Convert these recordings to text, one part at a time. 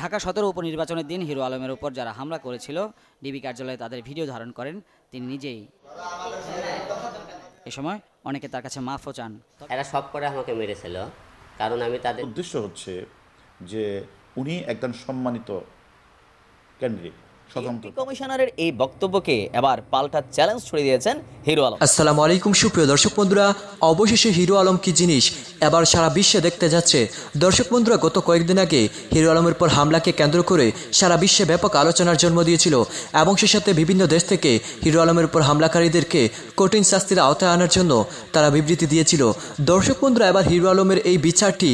ঢাকা ১৭ উপনির্বাচনের দিন হিরো আলমের উপর যারা হামলা করেছিল ডিবি কার্যালয়ে তাদের ভিডিও ধারণ করেন তিনি নিজেই। এ সময় অনেকে তার কাছে মাফও চান। এরা সব করে আমাকে মেরেছিল, কারণ আমি তাদের উদ্দেশ্য হচ্ছে যে উনি একজন সম্মানিত ক্যান্ডিডেট। কমিশনারের এই বক্তব্যকে এবার পাল্টা চ্যালেঞ্জ ছড়িয়ে দিয়েছেন হিরো আলম। আসসালামু আলাইকুম সুপ্রিয় দর্শক বন্ধুরা, অবশেষে হিরো আলম কি জিনিস এবার সারা বিশ্বে দেখতে যাচ্ছে। দর্শক বন্ধুরা, গত কয়েকদিন আগে হিরো আলমের পর হামলাকে কেন্দ্র করে সারা বিশ্বে ব্যাপক আলোচনার জন্ম দিয়েছিল এবং সে সাথে বিভিন্ন দেশ থেকে হিরো আলমের উপর হামলাকারীদেরকে কঠিন শাস্তির আওতায় আনার জন্য তারা বিবৃতি দিয়েছিল। দর্শক বন্ধুরা, এবার হিরো আলমের এই বিচারটি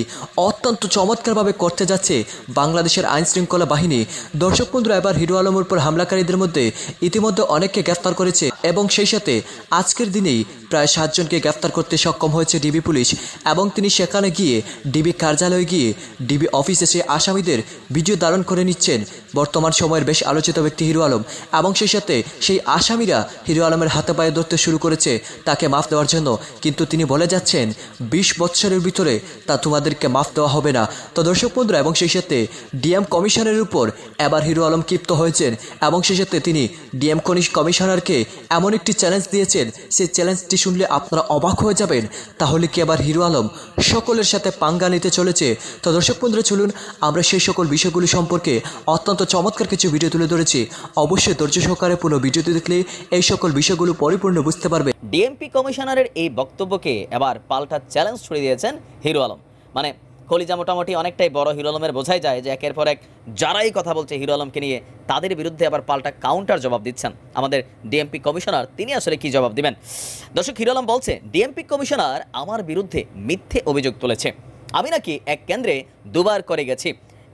অত্যন্ত চমৎকারভাবে করতে যাচ্ছে বাংলাদেশের আইন শৃঙ্খলা বাহিনী। দর্শক বন্ধুরা, এবার হিরো আলমের উপর হামলাকারীদের মধ্যে ইতিমধ্যে অনেককে গ্রেফতার করেছে এবং সেই সাথে আজকের দিনেই প্রায় 7 জনকে গ্রেফতার করতে সক্ষম হয়েছে ডিবি পুলিশ এবং তিনি সেখানে গিয়ে ডিবি কার্যালয়ে গিয়ে ডিবি অফিসে সে আসামিদের ভিডিও ধারণ করে নিচ্ছেন বর্তমান সময়ের বেশ আলোচিত ব্যক্তি হিরো আলম এবং সেই সাথে সেই আসামিরা হিরো আলমের হাতে পায়ে ধরতে শুরু করেছে তাকে মাফ দেওয়ার জন্য, কিন্তু তিনি বলে যাচ্ছেন 20 বছরের ভিতরে তা তোমাদেরকে মাফ দেওয়া হবে না। তো দর্শক বন্ধুরা, এবং সেই সাথে ডিএম কমিশনের উপর এবার হিরো আলম ক্ষিপ্ত হয়েছেন এবং সেই সাথে তিনি ডিএম কমিশনারকে এমন একটি চ্যালেঞ্জ দিয়েছেন, সেই চ্যালেঞ্জটি শুনলে আপনারা অবাক হয়ে যাবেন। তাহলে কি আবার হিরো আলম সকলের সাথে পাঙ্গা নিতে চলেছে? তো দর্শক বন্ধুরা, চলুন আমরা সেই সকল বিষয়গুলি সম্পর্কে অত্যন্ত চমৎকার কিছু ভিডিও তুলে ধরেছি। অবশ্যই ধৈর্য সহকারে পুরো ভিডিওটি দেখলে এই সকল বিষয়গুলো পরিপূর্ণ বুঝতে পারবে। ডিএমপি কমিশনারের এই বক্তব্যকে এবার পাল্টা চ্যালেঞ্জ ছড়িয়ে দিয়েছেন হিরো আলম। মানে কলিজা মোটামুটি অনেকটাই বড় হিরো আলমের, বোঝাই যায় যে একের পর এক যারাই কথা বলছে হিরো আলমকে নিয়ে তাদের বিরুদ্ধে আবার পাল্টা কাউন্টার জবাব দিচ্ছেন আমাদের ডিএমপি কমিশনার। তিনি আসলে কি জবাব দিবেন? দর্শক, হিরো আলম বলছে ডিএমপি কমিশনার আমার বিরুদ্ধে মিথ্যে অভিযোগ তুলেছে। আমি নাকি এক কেন্দ্রে 2 বার করে গেছি,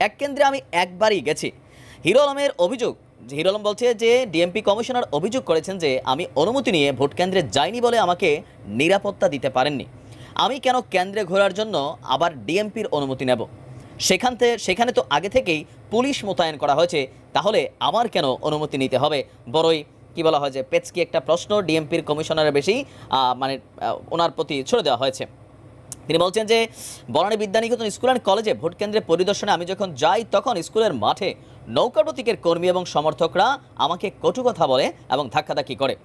এক কেন্দ্রে আমি একবারই গেছি। হিরো আলমের অভিযোগ, হিরো আলম বলছে যে ডিএমপি কমিশনার অভিযোগ করেছেন যে আমি অনুমতি নিয়ে ভোট কেন্দ্রে যাইনি বলে আমাকে নিরাপত্তা দিতে পারেননি। আমি কেন কেন্দ্রে ঘোরার জন্য আবার ডিএমপির অনুমতি নেব? সেখানে তো আগে থেকেই পুলিশ মোতায়েন করা হয়েছে, তাহলে আমার কেন অনুমতি নিতে হবে? বড়ই কি বলা হয় যে পেচকি একটা প্রশ্ন ডিএমপির কমিশনারের বেশি ওনার প্রতি ছড়ে দেওয়া হয়েছে। তিনি বলছেন যে বনানী বিদ্যানিকেতন স্কুল অ্যান্ড কলেজে ভোট কেন্দ্রে পরিদর্শনে আমি যখন যাই তখন স্কুলের মাঠে নৌকা প্রতীকের কর্মী এবং সমর্থকরা আমাকে কটু কথা বলে এবং ধাক্কাধাক্কি করে।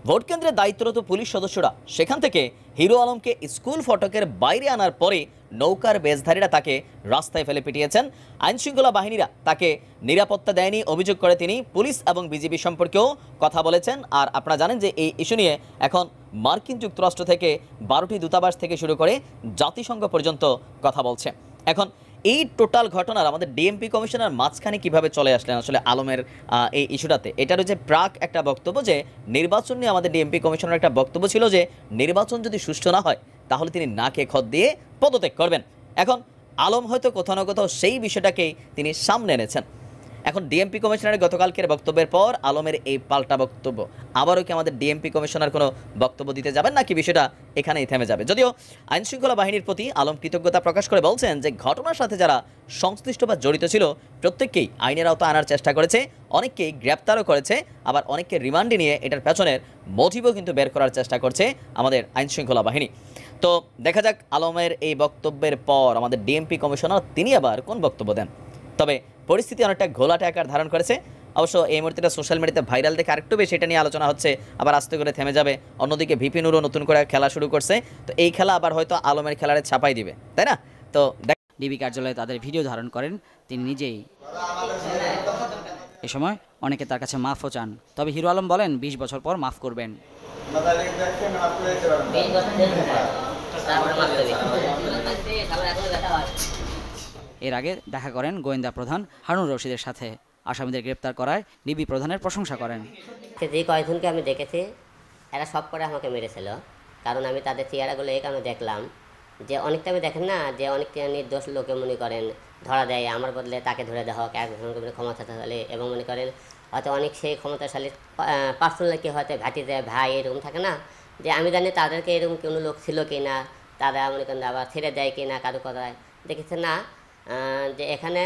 ভোট কেন্দ্রে দায়িত্বরত পুলিশ সদস্যরা সেখান থেকে হিরো আলমকে স্কুল ফটকের বাইরে আনার পরে নৌকার বেশধারীরা তাকে রাস্তায় ফেলে পিটিয়েছেন। আইনশৃঙ্খলা বাহিনীরা তাকে নিরাপত্তা দেয়নি অভিযোগ করে তিনি পুলিশ এবং বিজিবি সম্পর্কেও কথা বলেছেন। আর আপনারা জানেন যে এই ইস্যু নিয়ে এখন মার্কিন যুক্তরাষ্ট্র থেকে 12টি দূতাবাস থেকে শুরু করে জাতিসংঘ পর্যন্ত কথা বলছে। এখন এই টোটাল ঘটনার আমাদের ডিএমপি কমিশনার মাঝখানে কিভাবে চলে আসলেন আসলে আলমের এই ইস্যুটাতে? এটার হচ্ছে প্রাক একটা বক্তব্য যে নির্বাচন নিয়ে আমাদের ডিএমপি কমিশনার একটা বক্তব্য ছিল যে নির্বাচন যদি সুষ্ঠু না হয় তাহলে তিনি নাকে খত দিয়ে পদত্যাগ করবেন। এখন আলম হয়তো কোথাও না কোথাও সেই বিষয়টাকেই তিনি সামনে এনেছেন। এখন ডিএমপি কমিশনারের গতকালকের বক্তব্যের পর আলমের এই পাল্টা বক্তব্য, আবারও কি আমাদের ডিএমপি কমিশনার কোনো বক্তব্য দিতে যাবেন নাকি বিষয়টা এখানেই থেমে যাবে? যদিও আইনশৃঙ্খলা বাহিনীর প্রতি আলম কৃতজ্ঞতা প্রকাশ করে বলছেন যে ঘটনার সাথে যারা সংশ্লিষ্ট বা জড়িত ছিল প্রত্যেককেই আইনের আওতায় আনার চেষ্টা করেছে, অনেককেই গ্রেপ্তারও করেছে, আবার অনেককে রিমান্ডে নিয়ে এটার পেছনের মোটিভও কিন্তু বের করার চেষ্টা করছে আমাদের আইনশৃঙ্খলা বাহিনী। তো দেখা যাক আলমের এই বক্তব্যের পর আমাদের ডিএমপি কমিশনার তিনি আবার কোন বক্তব্য দেন। তবে পরিস্থিতি অনেকটা ঘোলাটে আকার ধারণ করেছে। অবশ্য এই মুহূর্তে সোশ্যাল মিডিয়াতে ভাইরাল দেখে আরেকটু বেশি এটা নিয়ে আলোচনা হচ্ছে, আবার আস্তে করে থেমে যাবে। অন্যদিকে ভিপি নুরও নতুন করে খেলা শুরু করছে, তো এই খেলা আবার হয়তো আলমের খেলারে ছাপাই দিবে, তাই না? তো ডিবি কার্যালয়ে তাদের ভিডিও ধারণ করেন তিনি নিজেই। এ সময় অনেকে তার কাছে মাফও চান, তবে হিরো আলম বলেন 20 বছর পর মাফ করবেন। এর আগে দেখা করেন গোয়েন্দা প্রধান হারুন রশিদের সাথে। আসামিদের গ্রেপ্তার করায় ডিবি প্রধানের প্রশংসা করেন। যে কয়েকজনকে আমি দেখেছি এরা সব করে আমাকে মেরেছিল, কারণ আমি তাদের চেহারাগুলো এই কারণে দেখলাম যে অনেকটা আমি দেখেন না যে অনেকটা নির্দোষ লোকে মনে করেন ধরা দেয়, আমার বদলে তাকে ধরে দেওয়া হোক একজনকে ক্ষমতাশালী, এবং মনে করেন হয়তো অনেক সেই ক্ষমতাশালী পার্সোনালিটি হয়তো ঘাটিতে ভাই এরকম থাকে না, যে আমি জানি তাদেরকে এরকম কোনো লোক ছিল কি না, তারা মনে করেন আবার ছেড়ে দেয় কি না কারো কথায় দেখেছে না। যে এখানে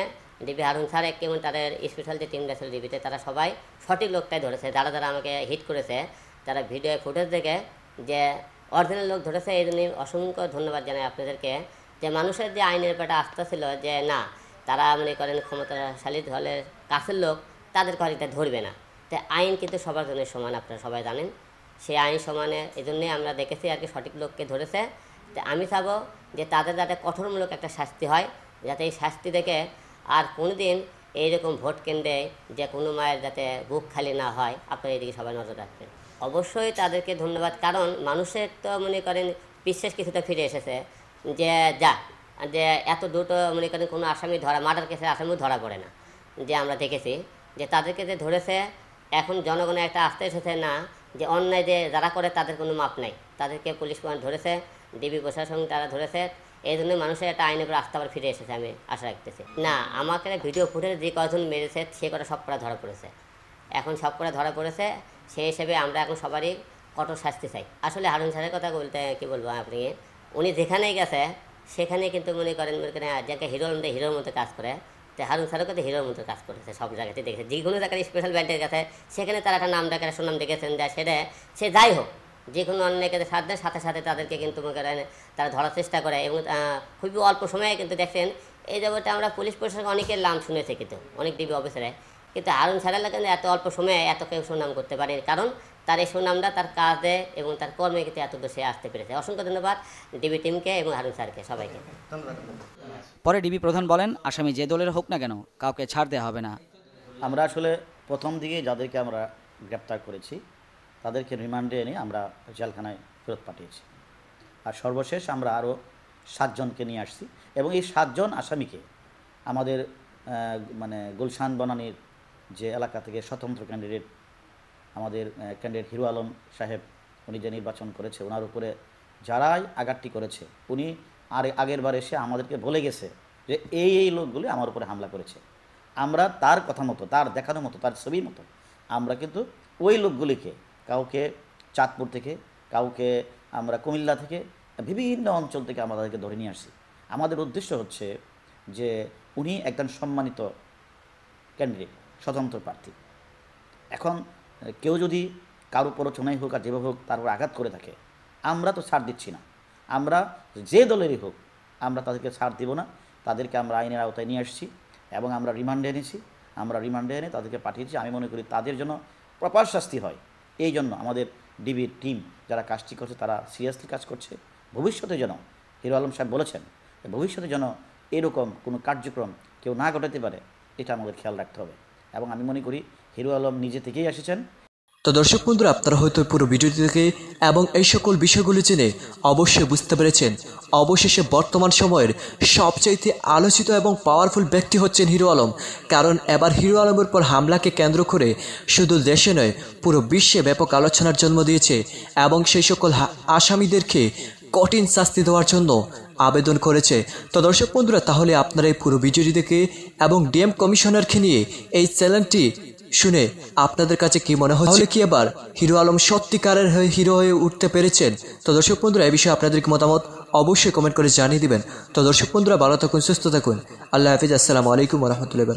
ডিবি হারুন স্যার কেমন তাদের স্পেশাল যে টিমটা ছিল ডিবিতে তারা সবাই সঠিক লোকটাই ধরেছে। যারা যারা আমাকে হিট করেছে তারা ভিডিও ফুটেজ দেখে যে অরিজিনাল লোক ধরেছে, এই জন্যই অসংখ্য ধন্যবাদ জানাই আপনাদেরকে। যে মানুষের যে আইনের ব্যাপারটা আস্থা ছিল যে না তারা মনে করেন ক্ষমতাশালী দলের কাছের লোক, তাদেরকে হয়তো ধরবে না। তাই আইন কিন্তু সবার জন্য সমান, আপনারা সবাই জানেন। সেই আইন সমানে এই জন্যই আমরা দেখেছি আর কি সঠিক লোককে ধরেছে। তো আমি চাবো যে তাদের যাতে কঠোরমূলক একটা শাস্তি হয়, যাতে এই শাস্তি দেখে আর কোনোদিন এইরকম ভোট কেন্দ্রে যে কোনো মায়ের যাতে বুক খালি না হয়। আপনারা এদিকে সবাই নজর রাখবেন। অবশ্যই তাদেরকে ধন্যবাদ, কারণ মানুষের তো মনে করেন বিশ্বাস কিছুটা ফিরে এসেছে যে এত দ্রুত মনে করেন কোনো আসামি মার্ডার কেসের আসামিও ধরা পড়ে না। যে আমরা দেখেছি যে তাদেরকে যে ধরেছে, এখন জনগণের একটা আস্থা এসেছে না যে অন্যায় যে যারা করে তাদের কোনো মাপ নাই, তাদেরকে পুলিশ ধরেছে, ডিবি প্রশাসন তারা ধরেছে। এই জন্য মানুষের একটা আইনের উপর আস্থা আবার ফিরে এসেছে, আমি আশা রাখতেছি। না, আমাকে ভিডিও ফুটেজ যে কজন মেরেছে সে কটা সব কটা ধরা পড়েছে, এখন সব কটা ধরা পড়েছে। সেই হিসেবে আমরা এখন সবারই কঠোর শাস্তি চাই। আসলে হারুন স্যারের কথা বলতে কী বলবো আপনি, উনি যেখানেই গেছে সেখানে কিন্তু মনে করেন যাকে হিরোর মধ্যে কাজ করে, তো হারুন স্যারও কিন্তু হিরোর মধ্যে কাজ করেছে। সব জায়গাতেই দেখেছে, যে কোনো জায়গায় স্পেশাল ব্যান্ডের কাছে সেখানে তারা একটা নাম ডাকে, সুনাম দেখেছেন যা সে যাই হোক, যে কোনো অন্যায়কে সাথ দেয়, সাথে সাথে তাদেরকে কিন্তু মনে করেন তারা ধরার চেষ্টা করে। এবং খুবই অল্প সময়ে কিন্তু দেখছেন এই জগতে আমরা পুলিশ প্রশাসন অনেকের নাম শুনেছি, কিন্তু অনেক ডিবি অফিসারে, কিন্তু হারুন স্যারের কিন্তু এত অল্প সময়ে এত কেউ সুনাম করতে পারে, কারণ তার এই সুনামটা তার কাজে এবং তার কর্মে কিন্তু এত দূর সে আসতে পেরেছে। অসংখ্য ধন্যবাদ ডিবি টিমকে এবং হারুন স্যারকে, সবাইকে। পরে ডিবি প্রধান বলেন, আসামি যে দলের হোক না কেন কাউকে ছাড় দেওয়া হবে না। আমরা আসলে প্রথম দিকে যাদেরকে আমরা গ্রেপ্তার করেছি তাদেরকে রিমান্ডে এনে আমরা জেলখানায় ফেরত পাঠিয়েছি। আর সর্বশেষ আমরা আরও 7 জনকে নিয়ে আসছি, এবং এই 7 জন আসামিকে আমাদের গুলশান বনানীর যে এলাকা থেকে স্বতন্ত্র ক্যান্ডিডেট আমাদের ক্যান্ডিডেট হিরো আলম সাহেব, উনি যে নির্বাচন করেছে, ওনার উপরে যারাই আঘাতটি করেছে, উনি আগের বার এসে আমাদেরকে বলে গেছে যে এই লোকগুলি আমার উপরে হামলা করেছে। আমরা তার কথা মতো, তার দেখানোর মতো, তার ছবির মতো আমরা কিন্তু ওই লোকগুলিকে, কাউকে চাঁদপুর থেকে, কাউকে আমরা কুমিল্লা থেকে, বিভিন্ন অঞ্চল থেকে আমাদেরকে ধরে নিয়ে আসছি। আমাদের উদ্দেশ্য হচ্ছে যে উনি একজন সম্মানিত ক্যান্ডিডেট, স্বতন্ত্র প্রার্থী। এখন কেউ যদি কারো প্ররোচনাই হোক আর যেভাবে হোক তার উপর আঘাত করে থাকে, আমরা তো ছাড় দিচ্ছি না। আমরা যে দলেরই হোক আমরা তাদেরকে ছাড় দিব না। তাদেরকে আমরা আইনের আওতায় নিয়ে আসছি এবং আমরা রিমান্ডে এনেছি। আমরা রিমান্ডে এনে তাদেরকে পাঠিয়েছি। আমি মনে করি তাদের জন্য প্রপার শাস্তি হয়। এই জন্য আমাদের ডিবির টিম যারা কাজটি করছে তারা সিরিয়াসলি কাজ করছে। ভবিষ্যতে যেন, হিরো আলম সাহেব বলেছেন, ভবিষ্যতে যেন এরকম কোনো কার্যক্রম কেউ না ঘটাতে পারে, এটা আমাদের খেয়াল রাখতে হবে। এবং আমি মনে করি হিরো আলম নিজে থেকেই এসেছেন। তো দর্শক বন্ধুরা, আপনারা হয়তো পুরো ভিডিওটি থেকে এবং এই সকল বিষয়গুলি জেনে অবশ্যই বুঝতে পেরেছেন, অবশেষে বর্তমান সময়ের সবচাইতে আলোচিত এবং পাওয়ারফুল ব্যক্তি হচ্ছেন হিরো আলম। কারণ এবার হিরো আলমের পর হামলাকে কেন্দ্র করে শুধু দেশে নয়, পুরো বিশ্বে ব্যাপক আলোচনার জন্ম দিয়েছে এবং সেই সকল আসামিদেরকে কঠিন শাস্তি দেওয়ার জন্য আবেদন করেছে। তো দর্শক বন্ধুরা, তাহলে আপনারা এই পুরো ভিডিওটি দেখে এবং ডিএম কমিশনারকে নিয়ে এই চ্যানেলটি শুনে আপনাদের কাছে কি মনে হচ্ছে? কি এবার হিরো আলম সত্যিকারের হিরো হয়ে উঠতে পেরেছেন? তো দর্শক বন্ধুরা, এই বিষয়ে আপনাদের মতামত অবশ্যই কমেন্ট করে জানিয়ে দিবেন। তো দর্শক বন্ধুরা, ভালো থাকুন, সুস্থ থাকুন। আল্লাহ হাফিজ। আসসালামু আলাইকুম ওয়া রাহমাতুল্লাহি।